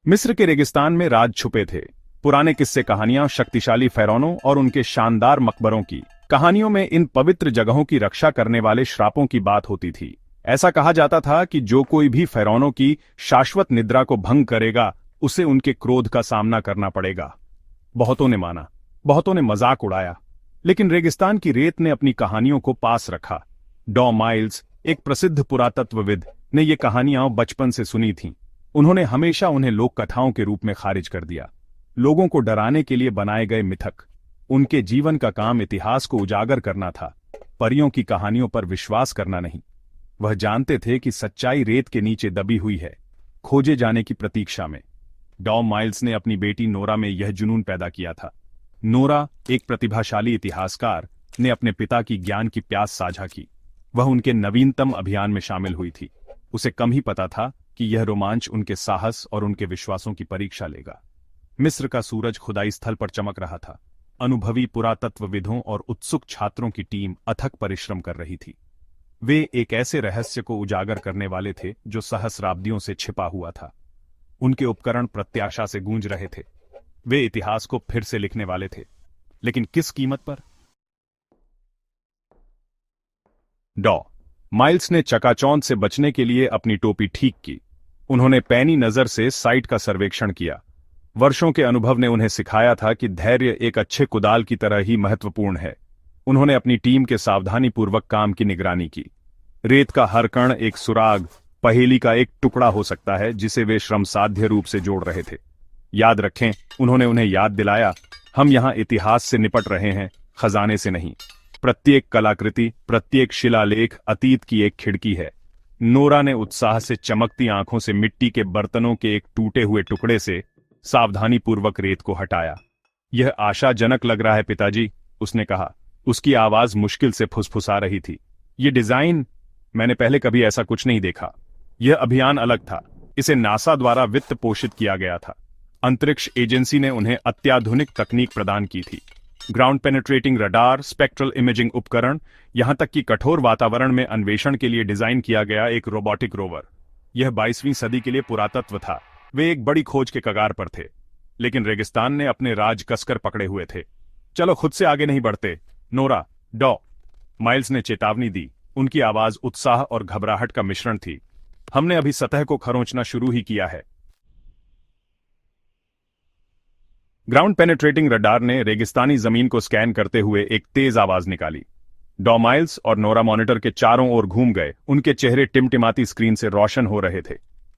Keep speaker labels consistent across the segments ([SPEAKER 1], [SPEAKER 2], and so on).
[SPEAKER 1] मिस्र के रेगिस्तान में राज छुपे थे। पुराने किस्से कहानियां शक्तिशाली pharaohs और उनके शानदार मकबरों की कहानियों में इन पवित्र जगहों की रक्षा करने वाले श्रापों की बात होती थी। ऐसा कहा जाता था कि जो कोई भी pharaohs की शाश्वत निद्रा को भंग करेगा उसे उनके क्रोध का सामना करना पड़ेगा। बहुतों ने माना, बहुतों ने मजाक उड़ाया, लेकिन रेगिस्तान की रेत ने अपनी कहानियों को पास रखा। डॉ माइल्स, एक प्रसिद्ध पुरातत्वविद, ने ये कहानियां बचपन से सुनी थीं। उन्होंने हमेशा उन्हें लोक कथाओं के रूप में खारिज कर दिया, लोगों को डराने के लिए बनाए गए मिथक। उनके जीवन का काम इतिहास को उजागर करना था, परियों की कहानियों पर विश्वास करना नहीं। वह जानते थे कि सच्चाई रेत के नीचे दबी हुई है, खोजे जाने की प्रतीक्षा में। डॉ माइल्स ने अपनी बेटी नोरा में यह जुनून पैदा किया था। नोरा, एक प्रतिभाशाली इतिहासकार, ने अपने पिता की ज्ञान की प्यास साझा की। वह उनके नवीनतम अभियान में शामिल हुई थी। उसे कम ही पता था कि यह रोमांच उनके साहस और उनके विश्वासों की परीक्षा लेगा। मिस्र का सूरज खुदाई स्थल पर चमक रहा था। अनुभवी पुरातत्वविदों और उत्सुक छात्रों की टीम अथक परिश्रम कर रही थी। वे एक ऐसे रहस्य को उजागर करने वाले थे जो सहस्राब्दियों से छिपा हुआ था। उनके उपकरण प्रत्याशा से गूंज रहे थे। वे इतिहास को फिर से लिखने वाले थे, लेकिन किस कीमत पर? डॉ माइल्स ने चकाचौंध से बचने के लिए अपनी टोपी ठीक की। उन्होंने पैनी नजर से साइट का सर्वेक्षण किया। वर्षों के अनुभव ने उन्हें सिखाया था कि धैर्य एक अच्छे कुदाल की तरह ही महत्वपूर्ण है। उन्होंने अपनी टीम के सावधानीपूर्वक काम की निगरानी की। रेत का हर कण एक सुराग, पहेली का एक टुकड़ा हो सकता है जिसे वे श्रमसाध्य रूप से जोड़ रहे थे। याद रखें, उन्होंने उन्हें याद दिलाया, हम यहां इतिहास से निपट रहे हैं, खजाने से नहीं। प्रत्येक कलाकृति, प्रत्येक शिलालेख अतीत की एक खिड़की है। नोरा ने उत्साह से चमकती आंखों से मिट्टी के बर्तनों के एक टूटे हुए टुकड़े से सावधानीपूर्वक रेत को हटाया। यह आशाजनक लग रहा है पिताजी, उसने कहा। उसकी आवाज मुश्किल से फुसफुसा रही थी। ये डिजाइन, मैंने पहले कभी ऐसा कुछ नहीं देखा। यह अभियान अलग था। इसे नासा द्वारा वित्त पोषित किया गया था। अंतरिक्ष एजेंसी ने उन्हें अत्याधुनिक तकनीक प्रदान की थी। Ground penetrating radar, spectral imaging उपकरण, यहां तक कि कठोर वातावरण में अन्वेषण के लिए डिजाइन किया गया एक रोबोटिक रोवर। यह 22वीं सदी के लिए पुरातत्व था। वे एक बड़ी खोज के कगार पर थे, लेकिन रेगिस्तान ने अपने राज कसकर पकड़े हुए थे। चलो खुद से आगे नहीं बढ़ते, नोरा, डॉ माइल्स ने चेतावनी दी। उनकी आवाज उत्साह और घबराहट का मिश्रण थी। हमने अभी सतह को खरोंचना शुरू ही किया है। ग्राउंड पेनिट्रेटिंग रडार ने रेगिस्तानी जमीन को स्कैन करते हुए एक तेज आवाज निकाली। डॉ माइल्स और नोरा मॉनिटर के चारों ओर घूम गए। उनके चेहरे टिमटिमाती स्क्रीन से रोशन हो रहे थे।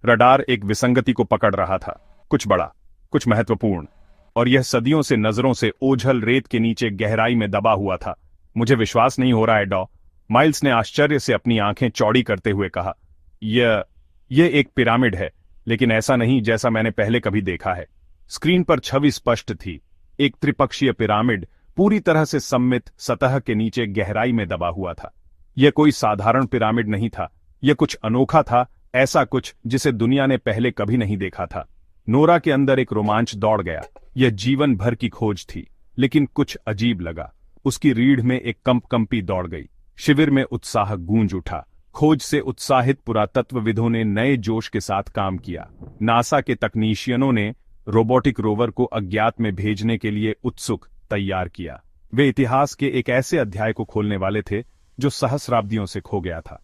[SPEAKER 1] रडार एक विसंगति को पकड़ रहा था, कुछ बड़ा, कुछ महत्वपूर्ण, और यह सदियों से नजरों से ओझल रेत के नीचे गहराई में दबा हुआ था। मुझे विश्वास नहीं हो रहा है डॉ, माइल्स ने आश्चर्य से अपनी आंखें चौड़ी करते हुए कहा। यह एक पिरामिड है, लेकिन ऐसा नहीं जैसा मैंने पहले कभी देखा है। स्क्रीन पर छवि स्पष्ट थी। एक त्रिपक्षीय पिरामिड, पूरी तरह से सममित, सतह के नीचे गहराई में दबा हुआ था। यह कोई साधारण पिरामिड नहीं था। यह कुछ अनोखा था, ऐसा कुछ जिसे दुनिया ने पहले कभी नहीं देखा था। नोरा के अंदर एक रोमांच दौड़ गया। यह जीवन भर की खोज थी, लेकिन कुछ अजीब लगा। उसकी रीढ़ में एक कंपकंपी दौड़ गई। शिविर में उत्साह गूंज उठा। खोज से उत्साहित पुरातत्वविदों ने नए जोश के साथ काम किया। नासा के तकनीशियनों ने रोबोटिक रोवर को अज्ञात में भेजने के लिए उत्सुक तैयार किया। वे इतिहास के एक ऐसे अध्याय को खोलने वाले थे जो सहस्राब्दियों से खो गया था।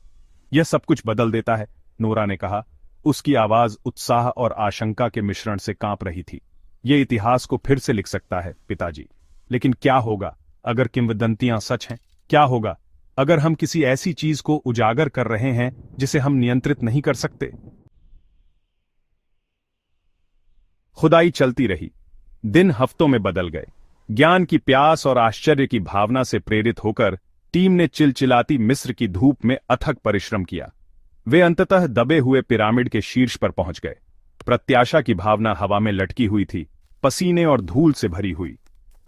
[SPEAKER 1] यह सब कुछ बदल देता है, नोरा ने कहा। उसकी आवाज उत्साह और आशंका के मिश्रण से कांप रही थी। यह इतिहास को फिर से लिख सकता है पिताजी, लेकिन क्या होगा अगर किंवदंतियां सच हैं? क्या होगा अगर हम किसी ऐसी चीज को उजागर कर रहे हैं जिसे हम नियंत्रित नहीं कर सकते? खुदाई चलती रही। दिन हफ्तों में बदल गए। ज्ञान की प्यास और आश्चर्य की भावना से प्रेरित होकर टीम ने चिलचिलाती मिस्र की धूप में अथक परिश्रम किया। वे अंततः दबे हुए पिरामिड के शीर्ष पर पहुंच गए। प्रत्याशा की भावना हवा में लटकी हुई थी, पसीने और धूल से भरी हुई।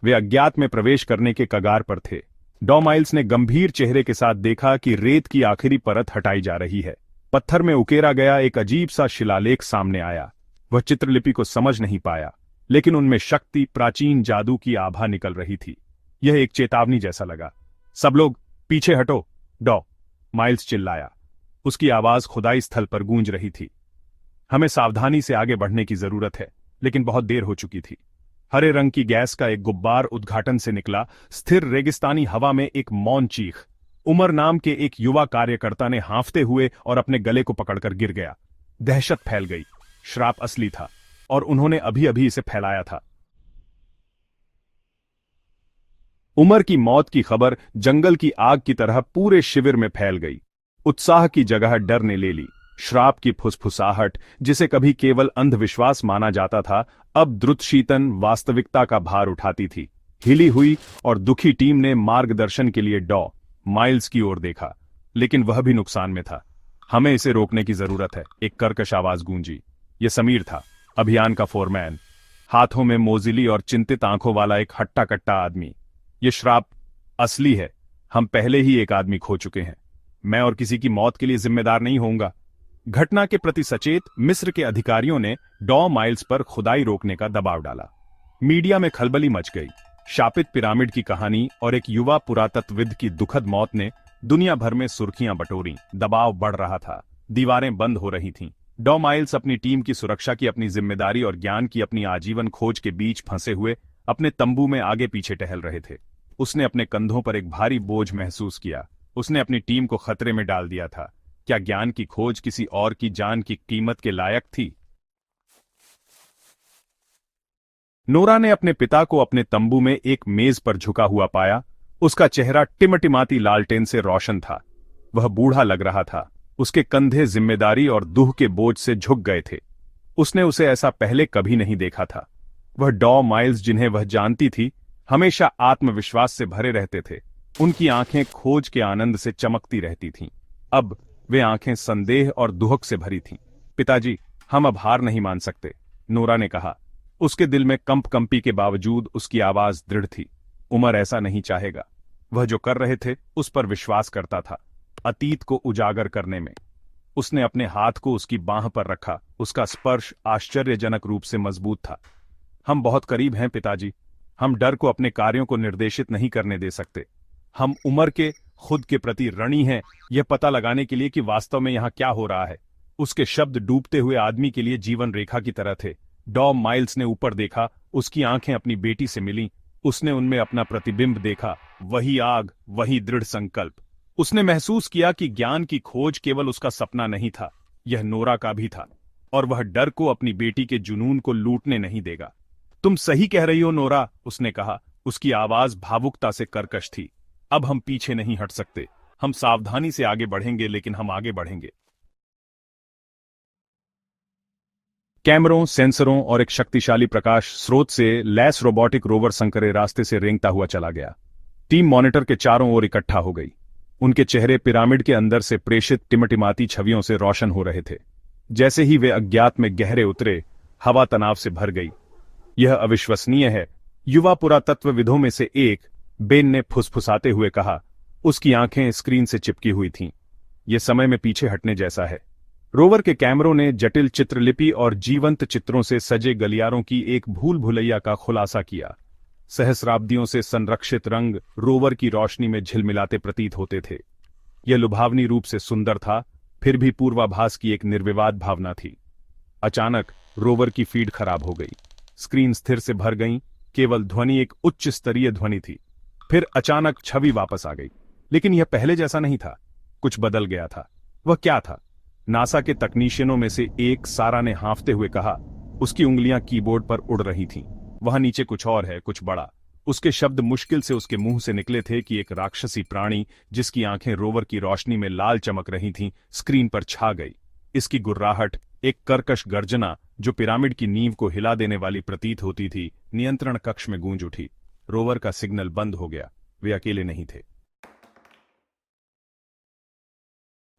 [SPEAKER 1] वे अज्ञात में प्रवेश करने के कगार पर थे। डॉ माइल्स ने गंभीर चेहरे के साथ देखा कि रेत की आखिरी परत हटाई जा रही है। पत्थर में उकेरा गया एक अजीब सा शिलालेख सामने आया। वह चित्रलिपि को समझ नहीं पाया, लेकिन उनमें शक्ति, प्राचीन जादू की आभा निकल रही थी। यह एक चेतावनी जैसा लगा। सब लोग पीछे हटो, डॉ माइल्स चिल्लाया। उसकी आवाज खुदाई स्थल पर गूंज रही थी। हमें सावधानी से आगे बढ़ने की जरूरत है, लेकिन बहुत देर हो चुकी थी। हरे रंग की गैस का एक गुब्बार उद्घाटन से निकला। स्थिर रेगिस्तानी हवा में एक मौन चीख। उमर नाम के एक युवा कार्यकर्ता ने हांफते हुए और अपने गले को पकड़कर गिर गया। दहशत फैल गई। श्राप असली था और उन्होंने अभी अभी इसे फैलाया था। उमर की मौत की खबर जंगल की आग की तरह पूरे शिविर में फैल गई। उत्साह की जगह डर ने ले ली। श्राप की फुसफुसाहट, जिसे कभी केवल अंधविश्वास माना जाता था, अब द्रुतशीतन वास्तविकता का भार उठाती थी। हिली हुई और दुखी टीम ने मार्गदर्शन के लिए माइल्स की ओर देखा, लेकिन वह भी नुकसान में था। हमें इसे रोकने की जरूरत है, एक कर्कश आवाज गूंजी। यह समीर था, अभियान का फोरमैन, हाथों में मोजिली और चिंतित आंखों वाला एक हट्टा कट्टा आदमी। यह श्राप असली है। हम पहले ही एक आदमी खो चुके हैं। मैं और किसी की मौत के लिए जिम्मेदार नहीं होऊंगा। घटना के प्रति सचेत मिस्र के अधिकारियों ने माइल्स पर खुदाई रोकने का दबाव डाला। मीडिया में खलबली मच गई। शापित पिरामिड की कहानी और एक युवा पुरातत्वविद की दुखद मौत ने दुनिया भर में सुर्खियां बटोरी। दबाव बढ़ रहा था। दीवारें बंद हो रही थीं। माइल्स अपनी टीम की सुरक्षा की अपनी जिम्मेदारी और ज्ञान की अपनी आजीवन खोज के बीच फंसे हुए अपने तंबू में आगे पीछे टहल रहे थे। उसने अपने कंधों पर एक भारी बोझ महसूस किया। उसने अपनी टीम को खतरे में डाल दिया था। क्या ज्ञान की खोज किसी और की जान की कीमत के लायक थी? नोरा ने अपने पिता को अपने तंबू में एक मेज पर झुका हुआ पाया। उसका चेहरा टिमटिमाती लालटेन से रोशन था। वह बूढ़ा लग रहा था। उसके कंधे जिम्मेदारी और दूह के बोझ से झुक गए थे। उसने उसे ऐसा पहले कभी नहीं देखा था। वह माइल्स, जिन्हें वह जानती थी, हमेशा आत्मविश्वास से भरे रहते थे। उनकी आंखें खोज के आनंद से चमकती रहती थीं। अब वे आंखें संदेह और दुहक से भरी थीं। पिताजी, हम अब हार नहीं मान सकते, नोरा ने कहा। उसके दिल में कंपी के बावजूद उसकी आवाज दृढ़ थी। उमर ऐसा नहीं चाहेगा। वह जो कर रहे थे उस पर विश्वास करता था, अतीत को उजागर करने में। उसने अपने हाथ को उसकी बांह पर रखा। उसका स्पर्श आश्चर्यजनक रूप से मजबूत था। हम बहुत करीब हैं पिताजी। हम डर को अपने कार्यों को निर्देशित नहीं करने दे सकते। हम उमर के खुद के प्रति ऋणी हैं, यह पता लगाने के लिए कि वास्तव में यहां क्या हो रहा है। उसके शब्द डूबते हुए आदमी के लिए जीवन रेखा की तरह थे। माइल्स ने ऊपर देखा। उसकी आंखें अपनी बेटी से मिलीं। उसने उनमें अपना प्रतिबिंब देखा। वही आग, वही दृढ़ संकल्प। उसने महसूस किया कि ज्ञान की खोज केवल उसका सपना नहीं था, यह नोरा का भी था, और वह डर को अपनी बेटी के जुनून को लूटने नहीं देगा। तुम सही कह रही हो नोरा, उसने कहा। उसकी आवाज भावुकता से कर्कश थी। अब हम पीछे नहीं हट सकते। हम सावधानी से आगे बढ़ेंगे, लेकिन हम आगे बढ़ेंगे। कैमरों, सेंसरों और एक शक्तिशाली प्रकाश स्रोत से लैस रोबोटिक रोवर संकरे रास्ते से रेंगता हुआ चला गया। टीम मॉनिटर के चारों ओर इकट्ठा हो गई। उनके चेहरे पिरामिड के अंदर से प्रेषित टिमटिमाती छवियों से रोशन हो रहे थे। जैसे ही वे अज्ञात में गहरे उतरे, हवा तनाव से भर गई। यह अविश्वसनीय है, युवा पुरातत्वविदों में से एक, बेन ने फुसफुसाते हुए कहा। उसकी आंखें स्क्रीन से चिपकी हुई थीं। यह समय में पीछे हटने जैसा है। रोवर के कैमरों ने जटिल चित्रलिपि और जीवंत चित्रों से सजे गलियारों की एक भूल भुलैया का खुलासा किया। सहस्राब्दियों से संरक्षित रंग रोवर की रोशनी में झिलमिलाते प्रतीत होते थे। यह लुभावनी रूप से सुंदर था, फिर भी पूर्वाभास की एक निर्विवाद भावना थी। अचानक रोवर की फीड खराब हो गई। स्क्रीन स्थिर से भर गई। केवल ध्वनि, एक उच्च स्तरीय ध्वनि थी। फिर अचानक छवि वापस आ गई, लेकिन यह पहले जैसा नहीं था। कुछ बदल गया था। वह क्या था? नासा के तकनीशियनों में से एक, सारा ने हाँफते हुए कहा। उसकी उंगलियां कीबोर्ड पर उड़ रही थीं। वहां नीचे कुछ और है, कुछ बड़ा। उसके शब्द मुश्किल से उसके मुंह से निकले थे कि एक राक्षसी प्राणी, जिसकी आंखें रोवर की रोशनी में लाल चमक रही थीं, स्क्रीन पर छा गई। इसकी गुर्राहट, एक कर्कश गर्जना जो पिरामिड की नींव को हिला देने वाली प्रतीत होती थी, नियंत्रण कक्ष में गूंज उठी। रोवर का सिग्नल बंद हो गया। वे अकेले नहीं थे।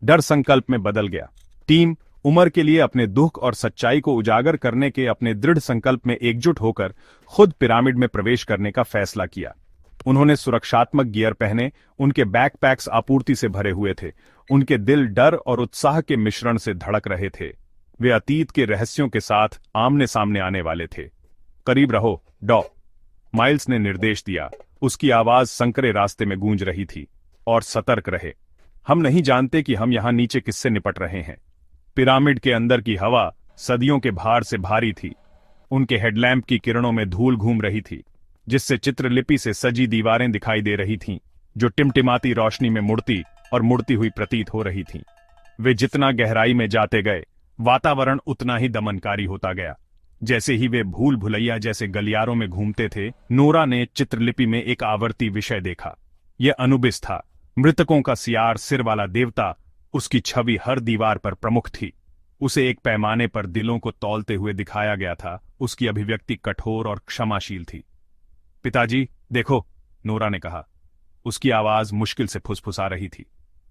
[SPEAKER 1] डर संकल्प में बदल गया। टीम उमर के लिए अपने दुख और सच्चाई को उजागर करने के अपने दृढ़ संकल्प में एकजुट होकर खुद पिरामिड में प्रवेश करने का फैसला किया। उन्होंने सुरक्षात्मक गियर पहने। उनके बैकपैक्स आपूर्ति से भरे हुए थे। उनके दिल डर और उत्साह के मिश्रण से धड़क रहे थे। वे अतीत के रहस्यों के साथ आमने सामने आने वाले थे। करीब रहो, माइल्स ने निर्देश दिया। उसकी आवाज संकरे रास्ते में गूंज रही थी। और सतर्क रहे। हम नहीं जानते कि हम यहां नीचे किससे निपट रहे हैं। पिरामिड के अंदर की हवा सदियों के भार से भारी थी। उनके हेडलैम्प की किरणों में धूल घूम रही थी, जिससे चित्रलिपि से सजी दीवारें दिखाई दे रही थीं, जो टिमटिमाती रोशनी में मुड़ती और मुड़ती हुई प्रतीत हो रही थीं। वे जितना गहराई में जाते गए, वातावरण उतना ही दमनकारी होता गया। जैसे ही वे भूल भुलैया जैसे गलियारों में घूमते थे, नोरा ने चित्रलिपि में एक आवर्ती विषय देखा। यह अनुबिस था, मृतकों का सियार सिर वाला देवता। उसकी छवि हर दीवार पर प्रमुख थी। उसे एक पैमाने पर दिलों को तौलते हुए दिखाया गया था। उसकी अभिव्यक्ति कठोर और क्षमाशील थी। पिताजी देखो, नोरा ने कहा। उसकी आवाज मुश्किल से फुसफुसा रही थी।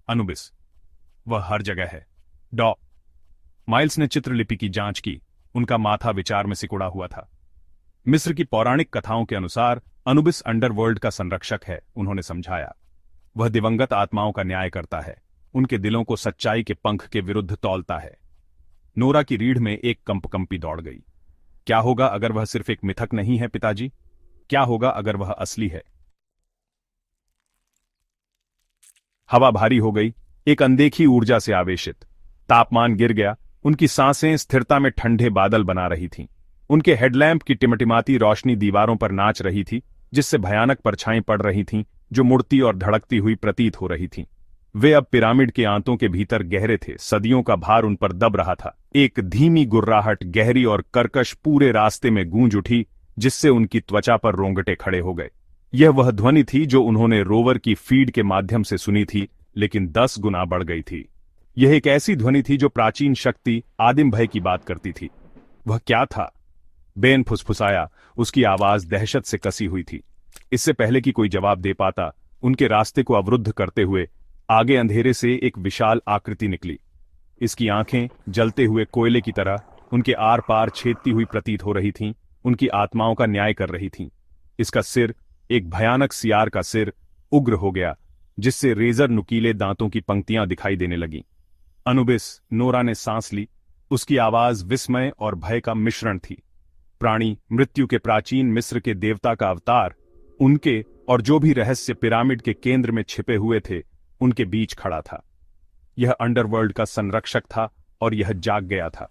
[SPEAKER 1] अनुबिस, वह हर जगह है। डॉ माइल्स ने चित्रलिपि की जांच की। उनका माथा विचार में सिकुड़ा हुआ था। मिस्र की पौराणिक कथाओं के अनुसार अनुबिस अंडरवर्ल्ड का संरक्षक है, उन्होंने समझाया। वह दिवंगत आत्माओं का न्याय करता है, उनके दिलों को सच्चाई के पंख के विरुद्ध तौलता है। नोरा की रीढ़ में एक कंपकंपी दौड़ गई। क्या होगा अगर वह सिर्फ एक मिथक नहीं है पिताजी? क्या होगा अगर वह असली है? हवा भारी हो गई, एक अनदेखी ऊर्जा से आवेशित। तापमान गिर गया। उनकी सांसें स्थिरता में ठंडे बादल बना रही थीं। उनके हेडलैम्प की टिमटिमाती रोशनी दीवारों पर नाच रही थी, जिससे भयानक परछाई पड़ रही थीं, जो मुड़ती और धड़कती हुई प्रतीत हो रही थीं। वे अब पिरामिड के आंतों के भीतर गहरे थे। सदियों का भार उन पर दब रहा था। एक धीमी गुर्राहट, गहरी और कर्कश, पूरे रास्ते में गूंज उठी, जिससे उनकी त्वचा पर रोंगटे खड़े हो गए। यह वह ध्वनि थी जो उन्होंने रोवर की फीड के माध्यम से सुनी थी, लेकिन 10 गुना बढ़ गई थी। यह एक ऐसी ध्वनि थी जो प्राचीन शक्ति, आदिम भय की बात करती थी। वह क्या था? बेन फुसफुसाया। उसकी आवाज दहशत से कसी हुई थी। इससे पहले कि कोई जवाब दे पाता, उनके रास्ते को अवरुद्ध करते हुए आगे अंधेरे से एक विशाल आकृति निकली। इसकी आंखें जलते हुए कोयले की तरह उनके आर पार छेदती हुई प्रतीत हो रही थीं, उनकी आत्माओं का न्याय कर रही थीं। इसका सिर, एक भयानक सियार का सिर, उग्र हो गया, जिससे रेजर नुकीले दांतों की पंक्तियां दिखाई देने लगीं। अनुबिस, नोरा ने सांस ली। उसकी आवाज विस्मय और भय का मिश्रण थी। प्राणी, मृत्यु के प्राचीन मिस्र के देवता का अवतार, उनके और जो भी रहस्य पिरामिड के केंद्र में छिपे हुए थे, उनके बीच खड़ा था। यह अंडरवर्ल्ड का संरक्षक था और यह जाग गया था।